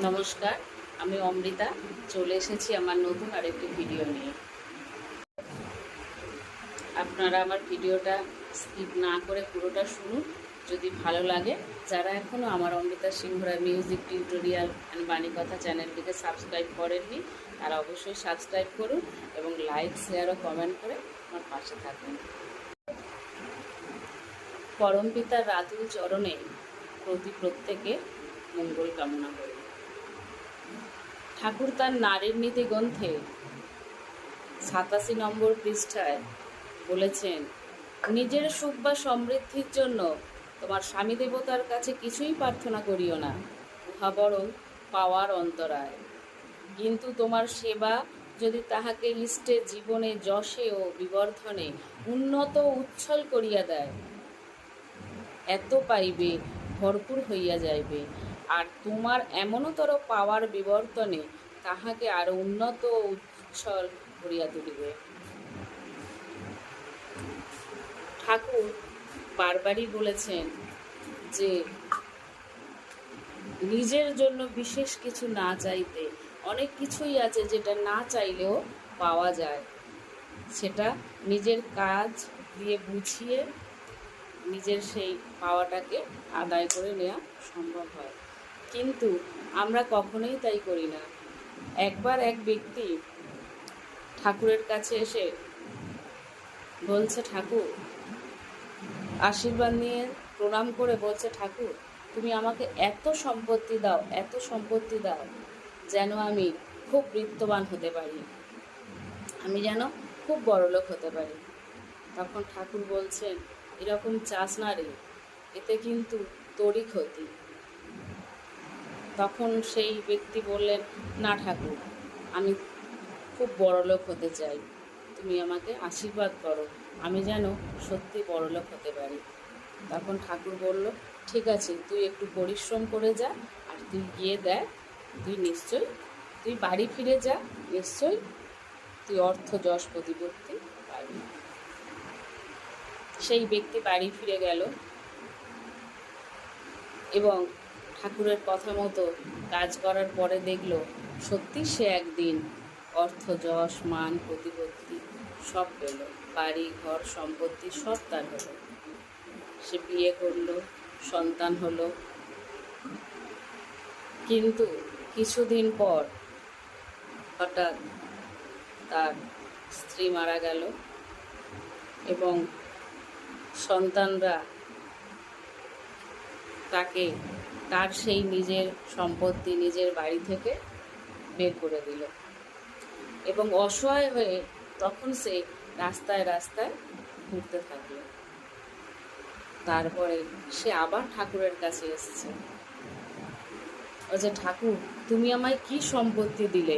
নমস্কার, আমি অমৃতা চলে এসেছি আমার নতুন আরেকটি ভিডিও নিয়ে। আপনারা আমার ভিডিওটা স্কিপ না করে পুরোটা শুনুন। যদি ভালো লাগে, যারা এখনও আমার অমৃতা সিংহরা মিউজিক টিউটোরিয়াল অ্যান্ড বাণীকথা চ্যানেলটিকে সাবস্ক্রাইব করেননি, তারা অবশ্যই সাবস্ক্রাইব করুন এবং লাইক, শেয়ার ও কমেন্ট করে আমার পাশে থাকুন। পরমপিতার রাতুল চরণে প্রত্যেকে মঙ্গল কামনা করি। ঠাকুর তার নারীর নীতি গ্রন্থে 87 নম্বর পৃষ্ঠায় বলেছেন, নিজের সুখ বা সমৃদ্ধির জন্য তোমার স্বামী দেবতার কাছে কিছুই প্রার্থনা করিও না, উহা বরং পাওয়ার অন্তরায়। কিন্তু তোমার সেবা যদি তাহাকে ইষ্টের জীবনে যশে ও বিবর্ধনে উন্নত উচ্ছল করিয়া দেয়, এত পাইবে ভরপুর হইয়া যাইবে, আর তোমার এমনতর পাওয়ার বিবর্তনে তাহাকে আরো উন্নত ও উচ্ছল করিয়া তুলিবে। ঠাকুর বারবারই বলেছেন যে নিজের জন্য বিশেষ কিছু না চাইতে। অনেক কিছুই আছে যেটা না চাইলেও পাওয়া যায়, সেটা নিজের কাজ দিয়ে বুঝিয়ে নিজের সেই পাওয়াটাকে আদায় করে নেওয়া সম্ভব হয়, কিন্তু আমরা কখনোই তাই করি না। একবার এক ব্যক্তি ঠাকুরের কাছে এসে বলছে, ঠাকুর আশীর্বাদ নিয়ে প্রণাম করে বলছে, ঠাকুর তুমি আমাকে এত সম্পত্তি দাও, এত সম্পত্তি দাও যেন আমি খুব বিত্তবান হতে পারি, আমি যেন খুব বড়লোক হতে পারি। তখন ঠাকুর বলছেন, এরকম চাস না রে, এতে কিন্তু তোরই ক্ষতি। তখন সেই ব্যক্তি বললেন, না ঠাকুর, আমি খুব বড়লোক হতে চাই, তুমি আমাকে আশীর্বাদ করো, আমি যেন সত্যি বড়লোক হতে পারি। তখন ঠাকুর বলল, ঠিক আছে, তুই একটু পরিশ্রম করে যা, আর তুই গিয়ে দেখ, তুই বাড়ি ফিরে যা, নিশ্চয়ই তুই অর্থ যশ প্রতিপত্তি পাবি। সেই ব্যক্তি বাড়ি ফিরে গেল এবং ঠাকুরের কথা মতো কাজ করার পরে দেখল সত্যি সে একদিন অর্থ যশ মান প্রতিপত্তি সব পেল, বাড়ি ঘর সম্পত্তি সব তার হলো। সে বিয়ে করলো, সন্তান হলো, কিন্তু কিছুদিন পর হঠাৎ তার স্ত্রী মারা গেল এবং সন্তানরা তাকে তার সেই নিজের সম্পত্তি নিজের বাড়ি থেকে বের করে দিল এবং অসহায় হয়ে তখন সে রাস্তায় রাস্তায় ঘুরতে থাকলো। তারপরে সে আবার ঠাকুরের কাছে এসেছে, বলছে, ঠাকুর তুমি আমায় কি সম্পত্তি দিলে?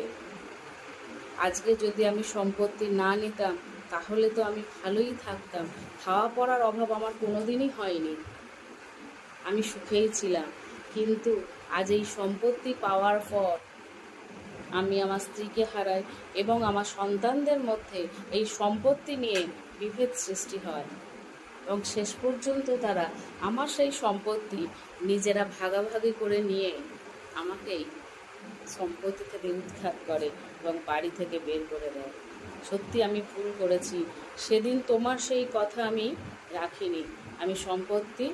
আজকে যদি আমি সম্পত্তি না নিতাম তাহলে তো আমি ভালোই থাকতাম, খাওয়া পড়ার অভাব আমার কোনোদিনই হয়নি, আমি সুখেই ছিলাম, কিন্তু আজ এই সম্পত্তি পাওয়ার পর আমি আমার স্ত্রীকে হারাই এবং আমার সন্তানদের মধ্যে এই সম্পত্তি নিয়ে বিভেদ সৃষ্টি হয় এবং শেষ পর্যন্ত তারা আমার সেই সম্পত্তি নিজেরা ভাগাভাগি করে নিয়ে আমাকেই সম্পত্তি থেকে উৎখাত করে এবং বাড়ি থেকে বের করে দেয়। সত্যি আমি ভুল করেছি, সেদিন তোমার সেই কথা আমি রাখিনি, আমি সম্পত্তি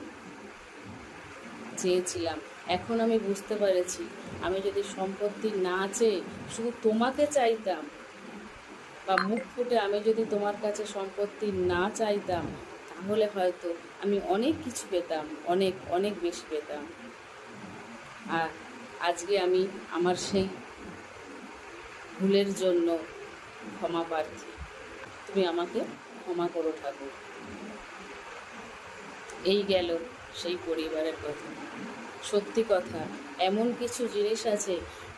চেয়েছিলাম। এখন আমি বুঝতে পেরেছি, আমি যদি সম্পত্তি না চেয়ে শুধু তোমাকে চাইতাম বা মুখ ফুটে আমি যদি তোমার কাছে সম্পত্তি না চাইতাম, তাহলে হয়তো আমি অনেক কিছু পেতাম, অনেক অনেক বেশি পেতাম। আর আজকে আমি আমার সেই ভুলের জন্য ক্ষমা প্রার্থী, তুমি আমাকে ক্ষমা করো ঠাকুর। এই গেল সেই পরিবারের কথা। সত্যি কথা, এমন কিছু জিনিস আছে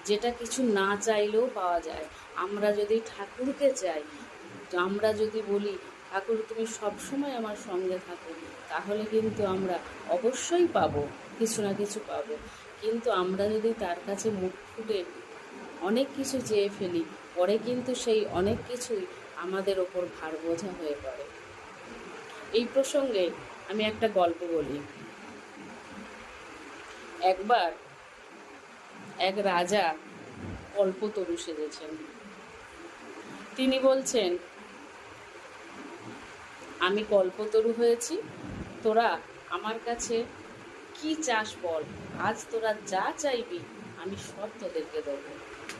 যেটা কিছু না চাইলেও পাওয়া যায়। আমরা যদি ঠাকুরকে চাই, আমরা যদি বলি, ঠাকুর তুমি সবসময় আমার সঙ্গে থাকো, তাহলে কিন্তু আমরা অবশ্যই পাবো, কিছু না কিছু পাবো। কিন্তু আমরা যদি তার কাছে মুখ ফুটে অনেক কিছু চেয়ে ফেলি, পরে কিন্তু সেই অনেক কিছুই আমাদের ওপর ভার বোঝা হয়ে পড়ে। এই প্রসঙ্গে আমি একটা গল্প বলি। একবার এক রাজা কল্পতরু সেজেছেন। তিনি বলছেন, আমি কল্পতরু হয়েছি, তোরা আমার কাছে কি চাস বল, আজ তোরা যা চাইবি আমি সব তোদেরকে দেবো,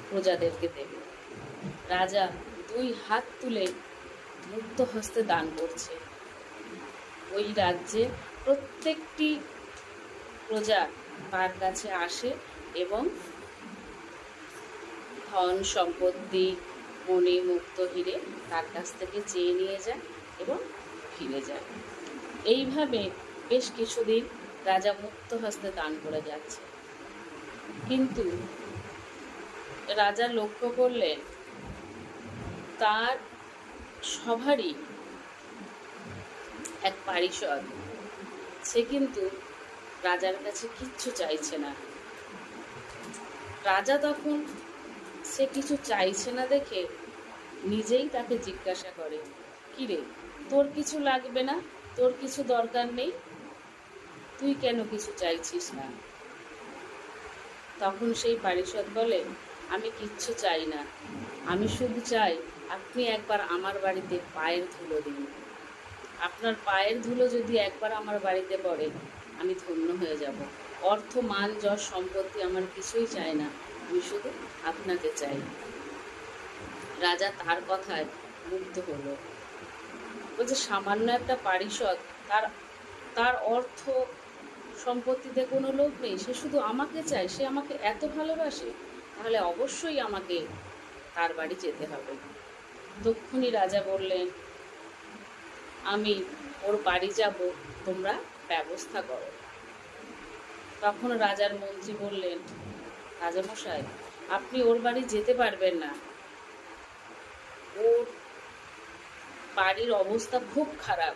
প্রজাদেরকে দেবে। রাজা দুই হাত তুলে মুক্ত হস্তে দান করছে। ওই রাজ্যে প্রত্যেকটি প্রজা তার কাছে আসে এবং ধন সম্পত্তি মণি মুক্ত হিরে তার কাছ থেকে চেয়ে নিয়ে যায় এবং ফিরে যায়। এইভাবে বেশ কিছুদিন রাজা মুক্ত হস্তে দান করে যাচ্ছে। কিন্তু রাজা লক্ষ্য করলেন তার সবারই এক পারিষদ, সে কিন্তু রাজার কাছে কিচ্ছু চাইছে না। রাজা তখন সে কিছু চাইছে না দেখে নিজেই তাকে জিজ্ঞাসা করে, কিরে, তোর কিছু লাগবে না, তোর কিছু দরকার নেই, তুই কেন কিছু চাইছিস না? তখন সেই পারিষদ বলে, আমি কিচ্ছু চাই না, আমি শুধু চাই আপনি একবার আমার বাড়িতে পায়ের ধুলো দিন। আপনার পায়ের ধুলো যদি একবার আমার বাড়িতে পড়ে আমি ধন্য হয়ে যাব। অর্থ মান যশ সম্পত্তি আমার কিছুই চাই না, আমি শুধু আপনাকে চাই। রাজা তার কথায় মুগ্ধ হলো। বলছে, সামান্য একটা পারিষদ, তার তার অর্থ সম্পত্তিতে কোনো লোভ নেই, সে শুধু আমাকে চায়, সে আমাকে এত ভালোবাসে, তাহলে অবশ্যই আমাকে তার বাড়ি যেতে হবে। তক্ষুনি রাজা বললেন, আমি ওর বাড়ি যাব, তোমরা ব্যবস্থা করো। তখন রাজার মন্ত্রী বললেন, রাজামশাই, আপনি ওর বাড়ি যেতে পারবেন না, ওর বাড়ির অবস্থা খুব খারাপ,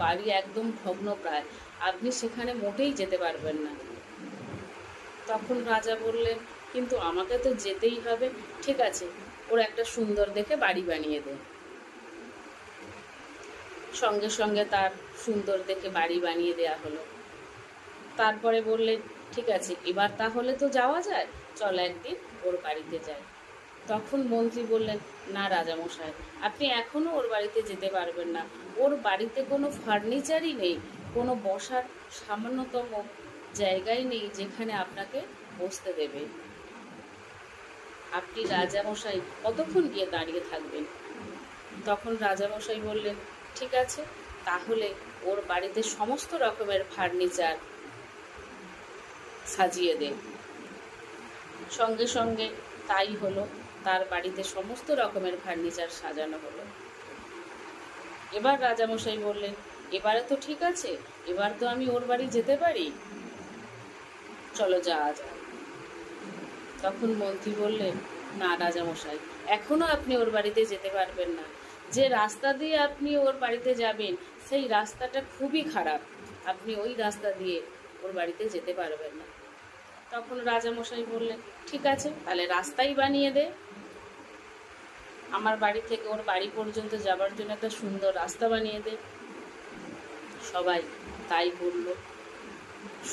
বাড়ি একদম ভগ্নপ্রায়, আপনি সেখানে মোটেই যেতে পারবেন না। তখন রাজা বললেন, কিন্তু আমাকে তো যেতেই হবে, ঠিক আছে, ওর একটা সুন্দর দেখে বাড়ি বানিয়ে দে। সঙ্গে সঙ্গে তার সুন্দর দেখে বাড়ি বানিয়ে দেয়া হলো। তারপরে বললেন, ঠিক আছে, এবার তাহলে তো যাওয়া যায়, চল একদিন ওর বাড়িতে যাই। তখন মন্ত্রী বললেন, না রাজামশাই, আপনি এখনও ওর বাড়িতে যেতে পারবেন না, ওর বাড়িতে কোনো ফার্নিচারই নেই, কোনো বসার সামান্যতম জায়গাই নেই যেখানে আপনাকে বসতে দেবে। আপনি রাজামশাই কতক্ষণ গিয়ে দাঁড়িয়ে থাকবেন? তখন রাজামশাই বললেন, ঠিক আছে, তাহলে ওর বাড়িতে সমস্ত রকমের ফার্নিচার সাজিয়ে দে। সঙ্গে সঙ্গে তাই হলো, তার বাড়িতে সমস্ত রকমের ফার্নিচার সাজানো হলো। এবার রাজামশাই বললেন, এবারে তো ঠিক আছে, এবার তো আমি ওর বাড়ি যেতে পারি, চলো যাওয়া যাক। তখন মন্ত্রী বললেন, না রাজামশাই, এখনো আপনি ওর বাড়িতে যেতে পারবেন না, যে রাস্তা দিয়ে আপনি ওর বাড়িতে যাবেন সেই রাস্তাটা খুবই খারাপ, আপনি ওই রাস্তা দিয়ে ওর বাড়িতে যেতে পারবেন না। তখন রাজামশাই বললেন, ঠিক আছে, তাহলে রাস্তাই বানিয়ে দে, আমার বাড়ি থেকে ওর বাড়ি পর্যন্ত যাবার জন্য একটা সুন্দর রাস্তা বানিয়ে দে। সবাই তাই বলল,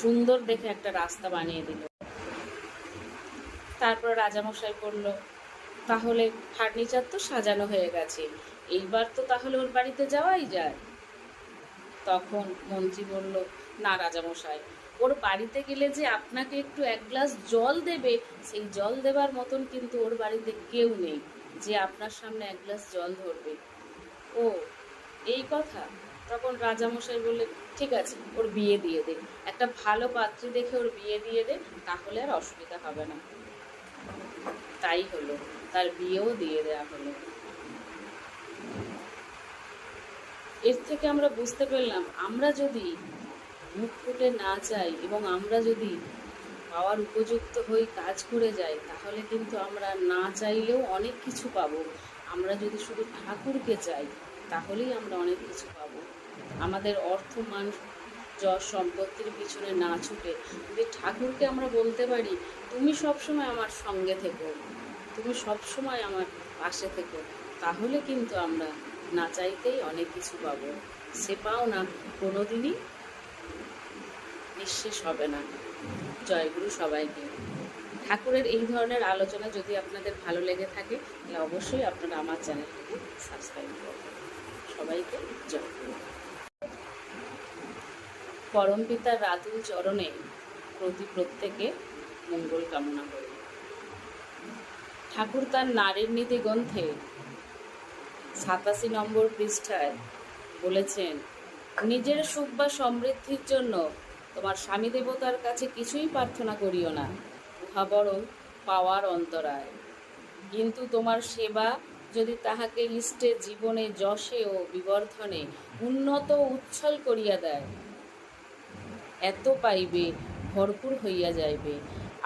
সুন্দর দেখে একটা রাস্তা বানিয়ে দিল। তারপর রাজামশাই বলল, তাহলে ফার্নিচার তো সাজানো হয়ে গেছে, এইবার তো তাহলে ওর বাড়িতে যাওয়াই যায়। তখন মন্ত্রী বলল, না রাজামশাই, ওর বাড়িতে গেলে যে আপনাকে একটু এক গ্লাস জল দেবে, সেই জল দেবার মতন কিন্তু ওর বাড়িতে কেউ নেই যে আপনার সামনে এক গ্লাস জল ধরবে। ও, এই কথা? তখন রাজামশাই বললেন, ঠিক আছে, ওর বিয়ে দিয়ে দে, একটা ভালো পাত্রী দেখে ওর বিয়ে দিয়ে দে, তাহলে আর অসুবিধা হবে না। তাই হলো, তার বিয়েও দিয়ে দেওয়া হলো। এর থেকে আমরা বুঝতে পারলাম, আমরা যদি মুখ ফুটে না চাই এবং আমরা যদি পাওয়ার উপযুক্ত হয়ে কাজ করে যাই, তাহলে কিন্তু আমরা না চাইলেও অনেক কিছু পাবো। আমরা যদি শুধু ঠাকুরকে চাই তাহলেই আমরা অনেক কিছু পাবো। আমাদের অর্থ মান যশ সম্পত্তির পিছনে না ছুটে যদি ঠাকুরকে আমরা বলতে পারি, তুমি সবসময় আমার সঙ্গে থেকো, তুমি সবসময় আমার পাশে থেকো, তাহলে কিন্তু আমরা না চাইতেই অনেক কিছু পাবো। সে পাওনা কোনোদিনই নিঃশেষ হবে না। জয়গুরু সবাইকে। ঠাকুরের এই ধরনের আলোচনা যদি আপনাদের ভালো লেগে থাকে তাহলে অবশ্যই আপনারা আমার চ্যানেলটিকে সাবস্ক্রাইব করবেন। সবাইকে জয় গুরু। পরমপিতার রাতুল চরণে প্রত্যেকে মঙ্গল কামনা করি। ঠাকুর তার নারীর নীতি গ্রন্থে 87 নম্বর পৃষ্ঠায় বলেছেন, নিজের সুখ বা সমৃদ্ধির জন্য তোমার স্বামী দেবতার কাছে কিছুই প্রার্থনা করিও না, উহা বরং পাওয়ার অন্তরায়। কিন্তু তোমার সেবা যদি তাহাকে ইষ্টে জীবনে যশে ও বিবর্ধনে উন্নত উচ্ছল করিয়া দেয়, এত পাইবে ভরপুর হইয়া যাইবে,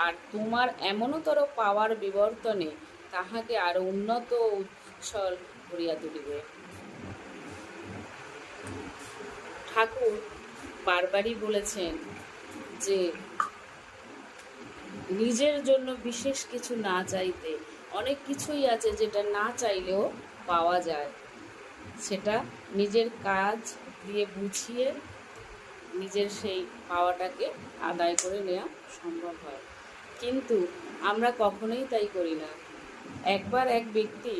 আর তোমার এমনতর পাওয়ার বিবর্তনে তাহাকে আরো উন্নত ও উচ্ছল করিয়া তুলিবে। ঠাকুর বারবারই বলেছেন যে নিজের জন্য বিশেষ কিছু না চাইতে, অনেক কিছুই আছে যেটা না চাইলেও পাওয়া যায়, সেটা নিজের কাজ দিয়ে বুঝিয়ে নিজের সেই পাওয়াটাকে আদায় করে নেওয়া সম্ভব হয়। কিন্তু আমরা কখনোই তাই করি না। একবার এক ব্যক্তি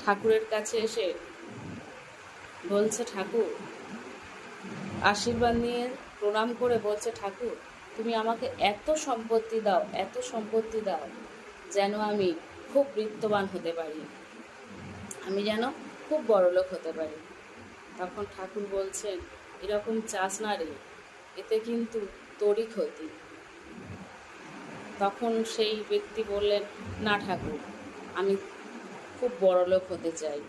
ঠাকুরের কাছে এসে বলছে, ঠাকুর আশীর্বাদ নিয়ে প্রণাম করে বলছে, ঠাকুর তুমি আমাকে এত সম্পত্তি দাও, এত সম্পত্তি দাও যেন আমি খুব বৃত্তবান হতে পারি, আমি যেন খুব বড়লোক হতে পারি। তখন ঠাকুর বলছেন, এরকম চাস না রে, এতে কিন্তু তোরই ক্ষতি। তখন সেই ব্যক্তি বললেন, না ঠাকুর, আমি খুব বড়লোক হতে চাই,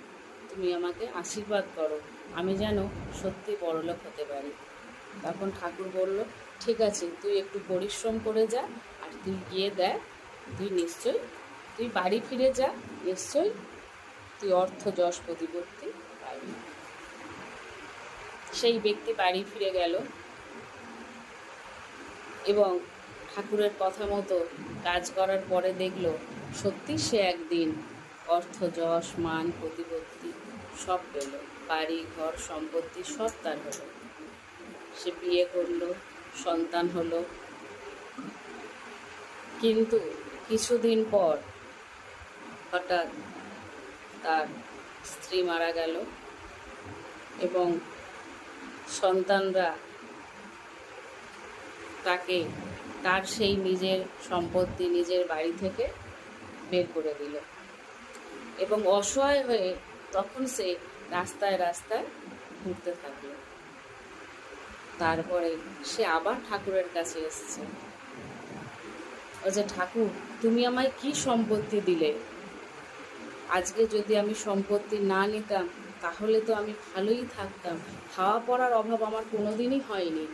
তুমি আমাকে আশীর্বাদ করো, আমি যেন সত্যি বড়লোক হতে পারি। তখন ঠাকুর বলল, ঠিক আছে, তুই একটু পরিশ্রম করে যা, আর তুই গিয়ে দেখ, তুই বাড়ি ফিরে যা, নিশ্চয়ই তুই অর্থ যশ প্রতিপত্তি পাবি। সেই ব্যক্তি বাড়ি ফিরে গেল এবং ঠাকুরের কথা মতো কাজ করার পরে দেখল সত্যি সে একদিন অর্থ যশ মান প্রতিপত্তি সব পেল, বাড়ি ঘর সম্পত্তি সব তার হলো। সে বিয়ে করলো, সন্তান হলো। কিন্তু কিছুদিন পর হঠাৎ তার স্ত্রী মারা গেল এবং সন্তানরা তাকে তার সেই নিজের সম্পত্তি নিজের বাড়ি থেকে বের করে দিল এবং অসহায় হয়ে তখন সে রাস্তায় রাস্তায় ঘুরতে থাকলো। তারপরে সে আবার ঠাকুরের কাছে এসেছে, বলছে, ঠাকুর তুমি আমায় কি সম্পত্তি দিলে, আজকে যদি আমি সম্পত্তি না নিতাম তাহলে তো আমি ভালোই থাকতাম, খাওয়া পড়ার অভাব আমার কোনোদিনই হয়নি,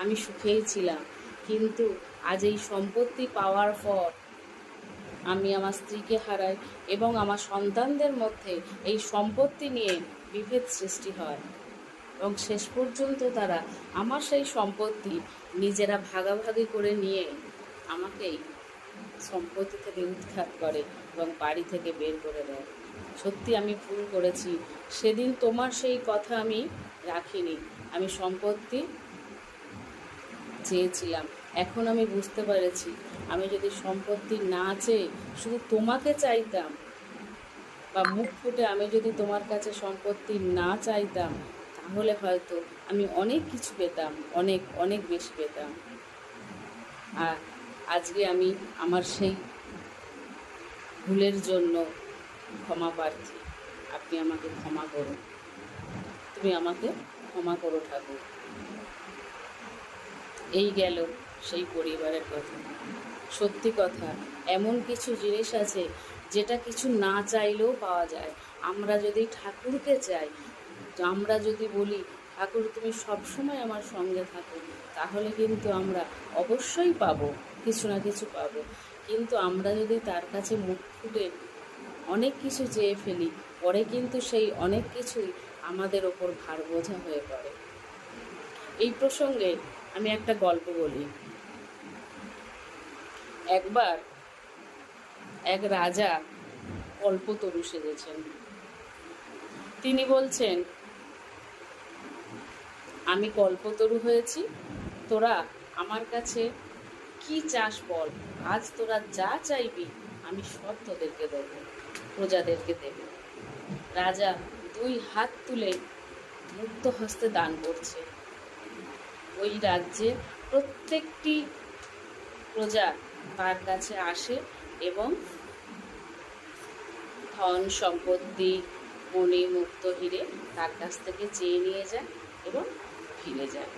আমি সুখেই ছিলাম। কিন্তু আজ এই সম্পত্তি পাওয়ার পর আমি আমার স্ত্রীকে হারাই এবং আমার সন্তানদের মধ্যে এই সম্পত্তি নিয়ে বিভেদ সৃষ্টি হয় এবং শেষ পর্যন্ত তারা আমার সেই সম্পত্তি নিজেরা ভাগাভাগি করে নিয়ে আমাকেই সম্পত্তি থেকে উৎখাত করে এবং বাড়ি থেকে বের করে দেয়। সত্যি আমি ভুল করেছি, সেদিন তোমার সেই কথা আমি রাখিনি, আমি সম্পত্তি চেয়েছিলাম। এখন আমি বুঝতে পেরেছি, আমি যদি সম্পত্তি না চেয়ে শুধু তোমাকে চাইতাম বা মুখ ফুটে আমি যদি তোমার কাছে সম্পত্তি না চাইতাম তাহলে হয়তো আমি অনেক কিছু পেতাম, অনেক অনেক বেশি পেতাম। আর আজকে আমি আমার সেই ভুলের জন্য ক্ষমা প্রার্থী, আপনি আমাকে ক্ষমা করুন, তুমি আমাকে ক্ষমা করো ঠাকুর। এই গেল সেই পরিবারের কথা। সত্যি কথা, এমন কিছু জিনিস আছে যেটা কিছু না চাইলেও পাওয়া যায়। আমরা যদি ঠাকুরকে চাই, আমরা যদি বলি ঠাকুর তুমি সবসময় আমার সঙ্গে থাকো, তাহলে কিন্তু আমরা অবশ্যই পাবো, কিছু না কিছু পাবো। কিন্তু আমরা যদি তার কাছে মুখ ফুটে অনেক কিছু চেয়ে ফেলি, পরে কিন্তু সেই অনেক কিছুই আমাদের ওপর ভার বোঝা হয়ে পড়ে। এই প্রসঙ্গে আমি একটা গল্প বলি। একবার এক রাজা কল্পতরু সেজেছেন। তিনি বলছেন, আমি কল্পতরু হয়েছি, তোরা আমার কাছে কি চাস বল, আজ তোরা যা চাইবি আমি সব তোদেরকে দেবো, প্রজাদেরকে দেবে। রাজা দুই হাত তুলে মুক্ত হস্তে দান করছে। ওই রাজ্যে প্রত্যেকটি প্রজা তার কাছে আসে এবং ধন সম্পত্তি মণি মুক্ত হিরে তার কাছ থেকে চেয়ে নিয়ে যায় এবং ফিরে যায়।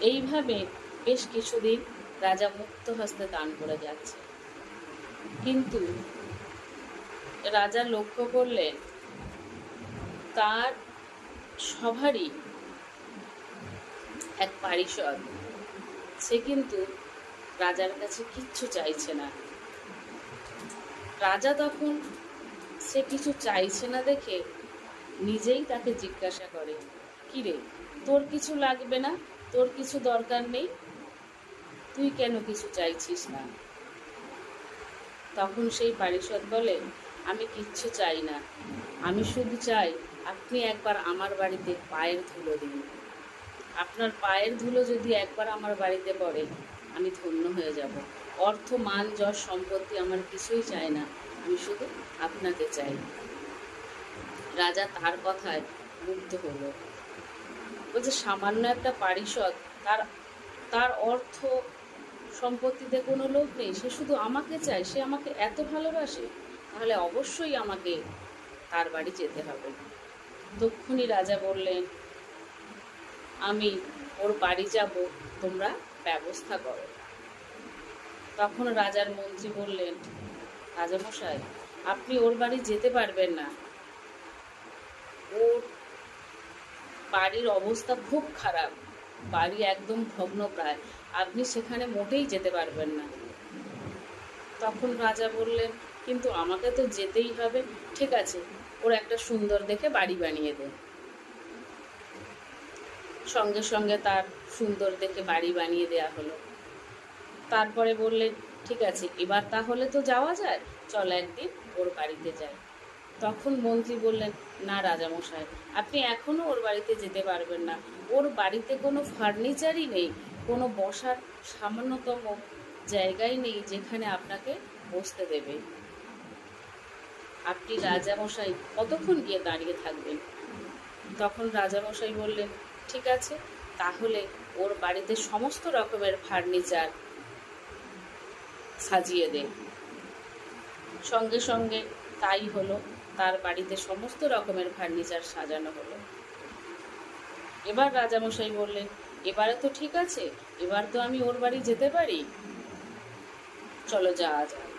এইভাবে বেশ কিছুদিন রাজা মুক্ত হস্তে দান করে যাচ্ছে। কিন্তু রাজা লক্ষ্য করলেন তার সভারই এক পারিষদ, সে কিন্তু রাজার কাছে কিচ্ছু চাইছে না। রাজা তখন সে কিছু চাইছে না দেখে নিজেই তাকে জিজ্ঞাসা করে, কিরে, তোর কিছু লাগবে না, তোর কিছু দরকার নেই, তুই কেন কিছু চাইছিস না? তখন সেই পারিষদ বলে, আমি কিচ্ছু চাই না, আমি শুধু চাই আপনি একবার আমার বাড়িতে পায়ের ধুলো দিন। আপনার পায়ের ধুলো যদি একবার আমার বাড়িতে পড়ে আমি ধন্য হয়ে যাব। অর্থ মান যশ সম্পত্তি আমার কিছুই চাই না, আমি শুধু আপনাকে চাই। রাজা তার কথায় মুগ্ধ হলো। বলছে সামান্য একটা পারিষদ, তার তার অর্থ সম্পত্তিতে কোনো লোভ নেই, সে শুধু আমাকে চায়, সে আমাকে এত ভালোবাসে, তাহলে অবশ্যই আমাকে তার বাড়ি যেতে হবে। তক্ষুনি রাজা বললেন, আমি ওর বাড়ি যাব, তোমরা ব্যবস্থা করো। তখন রাজার মন্ত্রী বললেন, রাজামশাই, আপনি ওর বাড়ি যেতে পারবেন না, ওর বাড়ির অবস্থা খুব খারাপ, বাড়ি একদম ভগ্নপ্রায়, আপনি সেখানে মোটেই যেতে পারবেন না। তখন রাজা বললেন, কিন্তু আমাকে তো যেতেই হবে। ঠিক আছে, ওর একটা সুন্দর দেখে বাড়ি বানিয়ে দেন। সঙ্গে সঙ্গে তার সুন্দর দেখে বাড়ি বানিয়ে দেয়া হলো। তারপরে বললেন, ঠিক আছে, এবার তাহলে তো যাওয়া যায়, চল একদিন ওর বাড়িতে যাই। তখন মন্ত্রী বললেন, না রাজামশাই, আপনি এখনও ওর বাড়িতে যেতে পারবেন না, ওর বাড়িতে কোনো ফার্নিচারই নেই, কোনো বসার সামান্যতম জায়গাই নেই যেখানে আপনাকে বসতে দেবে। আপনি রাজামশাই কতক্ষণ গিয়ে দাঁড়িয়ে থাকবেন? তখন রাজামশাই বললেন, ঠিক আছে, তাহলে ওর বাড়িতে সমস্ত রকমের ফার্নিচার সাজিয়ে দেন। সঙ্গে সঙ্গে তাই হলো, তার বাড়িতে সমস্ত রকমের ফার্নিচার সাজানো হলো। এবার রাজামশাই বললেন, এবারে তো ঠিক আছে, এবার তো আমি ওর বাড়ি যেতে পারি, চলো যাওয়া যায়।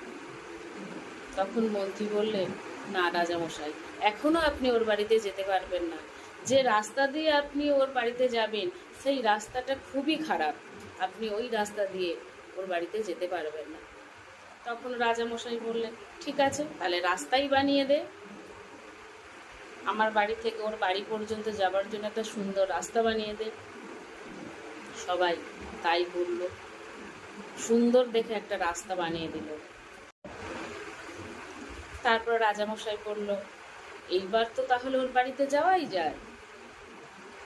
তখন মন্ত্রী বললেন, না রাজামশাই, এখনো আপনি ওর বাড়িতে যেতে পারবেন না, যে রাস্তা দিয়ে আপনি ওর বাড়িতে যাবেন সেই রাস্তাটা খুবই খারাপ, আপনি ওই রাস্তা দিয়ে ওর বাড়িতে যেতে পারবেন না। তখন রাজামশাই বললেন, ঠিক আছে, তাহলে রাস্তাই বানিয়ে দে, আমার বাড়ি থেকে ওর বাড়ি পর্যন্ত যাবার জন্য একটা সুন্দর রাস্তা বানিয়ে দে। সবাই তাই বলল, সুন্দর দেখে একটা রাস্তা বানিয়ে দিল। তারপর রাজামশাই বলল, এইবার তো তাহলে ওর বাড়িতে যাওয়াই যায়।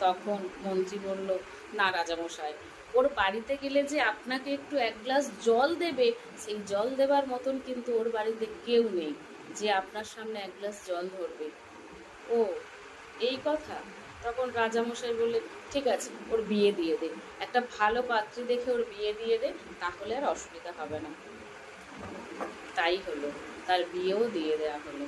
তখন মন্ত্রী বলল, না রাজামশাই, ওর বাড়িতে গেলে যে আপনাকে একটু এক গ্লাস জল দেবে, সেই জল দেবার মতন কিন্তু ওর বাড়িতে কেউ নেই যে আপনার সামনে এক গ্লাস জল ধরবে। ও এই কথা? তখন রাজামশাই বললেন, ঠিক আছে, ওর বিয়ে দিয়ে দে, একটা ভালো পাত্রী দেখে ওর বিয়ে দিয়ে দে, তাহলে আর অসুবিধা হবে না। তাই হলো, তার বিয়েও দিয়ে দেওয়া হলো।